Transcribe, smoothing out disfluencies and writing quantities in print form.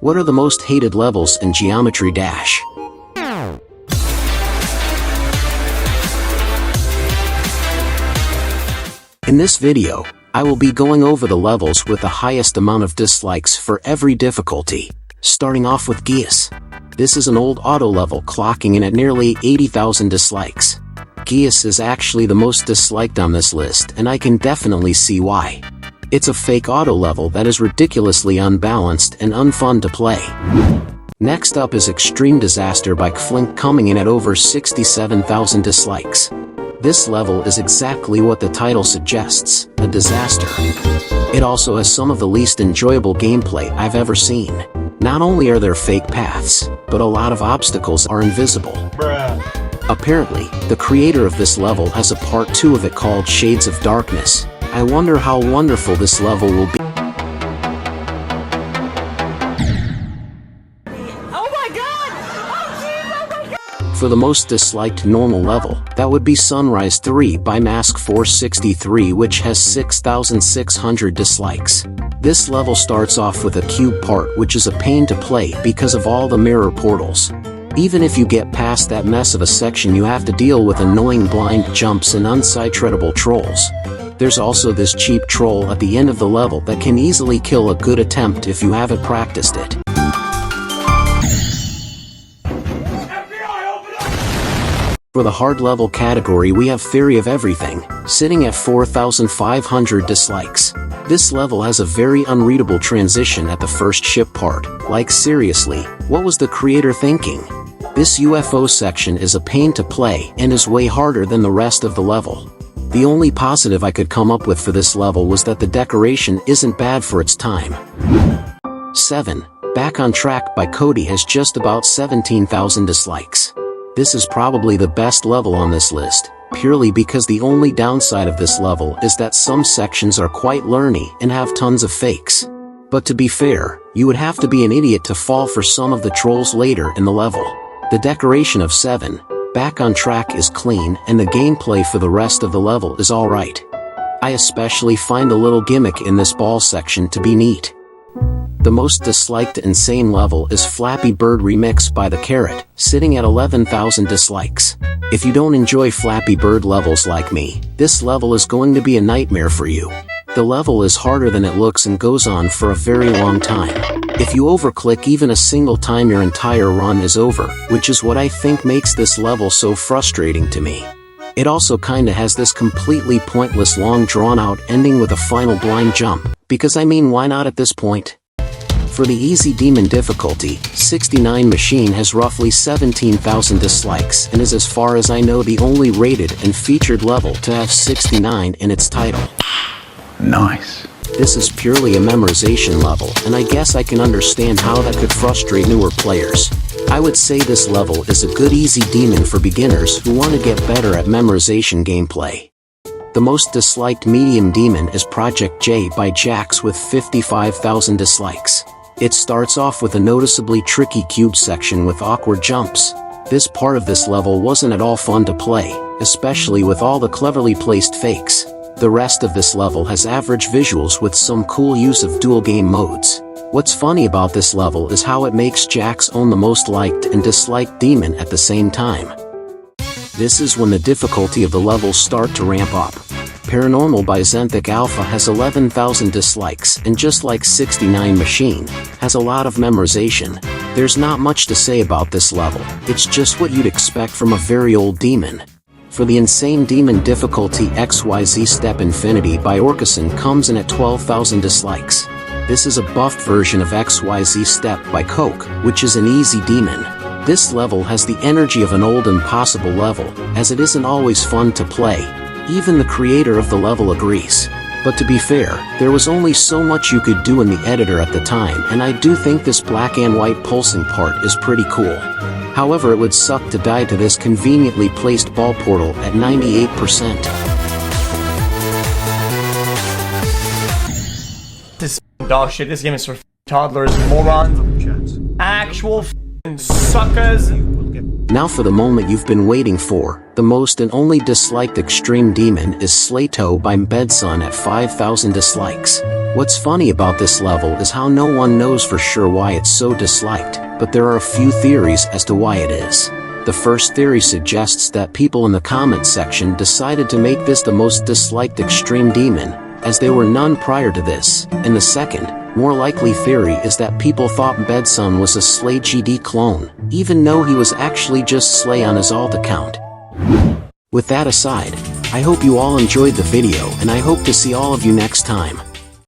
What are the most hated levels in Geometry Dash? In this video, I will be going over the levels with the highest amount of dislikes for every difficulty, starting off with Geas. This is an old auto level clocking in at nearly 80,000 dislikes. Geas is actually the most disliked on this list, and I can definitely see why. It's a fake auto level that is ridiculously unbalanced and unfun to play. Next up is Extreme Disaster by Kflink, coming in at over 67,000 dislikes. This level is exactly what the title suggests, a disaster. It also has some of the least enjoyable gameplay I've ever seen. Not only are there fake paths, but a lot of obstacles are invisible. Apparently, the creator of this level has a part 2 of it called Shades of Darkness. I wonder how wonderful this level will be. For the most disliked normal level, that would be Sunrise 3 by Mask463, which has 6,600 dislikes. This level starts off with a cube part, which is a pain to play because of all the mirror portals. Even if you get past that mess of a section, you have to deal with annoying blind jumps and unsight-readable trolls. There's also this cheap troll at the end of the level that can easily kill a good attempt if you haven't practiced it. For the hard level category, we have Theory of Everything, sitting at 4,500 dislikes. This level has a very unreadable transition at the first ship part. Like, seriously, what was the creator thinking? This UFO section is a pain to play and is way harder than the rest of the level. The only positive I could come up with for this level was that the decoration isn't bad for its time. 7. Back on Track by Cody has just about 17,000 dislikes. This is probably the best level on this list, purely because the only downside of this level is that some sections are quite learny and have tons of fakes. But to be fair, you would have to be an idiot to fall for some of the trolls later in the level. The decoration of 7. Back on Track is clean, and the gameplay for the rest of the level is alright. I especially find the little gimmick in this ball section to be neat. The most disliked insane level is Flappy Bird Remix by The Carrot, sitting at 11,000 dislikes. If you don't enjoy Flappy Bird levels like me, this level is going to be a nightmare for you. The level is harder than it looks and goes on for a very long time. If you overclick even a single time, your entire run is over, which is what I think makes this level so frustrating to me. It also kinda has this completely pointless long drawn out ending with a final blind jump, because I mean, why not at this point? For the easy demon difficulty, 69 Machine has roughly 17,000 dislikes and is, as far as I know, the only rated and featured level to have 69 in its title. Nice. This is purely a memorization level, and I guess I can understand how that could frustrate newer players. I would say this level is a good easy demon for beginners who want to get better at memorization gameplay. The most disliked medium demon is Project J by Jax with 55,000 dislikes. It starts off with a noticeably tricky cube section with awkward jumps. This part of this level wasn't at all fun to play, especially with all the cleverly placed fakes. The rest of this level has average visuals with some cool use of dual game modes. What's funny about this level is how it makes Jax own the most liked and disliked demon at the same time. This is when the difficulty of the levels start to ramp up. Paranormal by Zenthic Alpha has 11,000 dislikes, and just like 69 Machine, has a lot of memorization. There's not much to say about this level, it's just what you'd expect from a very old demon. For the insane demon difficulty, XYZ Step Infinity by Orcason comes in at 12,000 dislikes. This is a buffed version of XYZ Step by Coke, which is an easy demon. This level has the energy of an old impossible level, as it isn't always fun to play. Even the creator of the level agrees. But to be fair, there was only so much you could do in the editor at the time, and I do think this black and white pulsing part is pretty cool. However, it would suck to die to this conveniently placed ball portal at 98%. This dog shit, this game is for toddlers, morons, actual suckers. Now for the moment you've been waiting for. The most and only disliked Extreme Demon is Slato by Bedsun at 5,000 dislikes. What's funny about this level is how no one knows for sure why it's so disliked, but there are a few theories as to why it is. The first theory suggests that people in the comment section decided to make this the most disliked Extreme Demon, as there were none prior to this, and the second, more likely theory is that people thought Bedsun was a Slay GD clone, even though he was actually just Slay on his alt account. With that aside, I hope you all enjoyed the video and I hope to see all of you next time.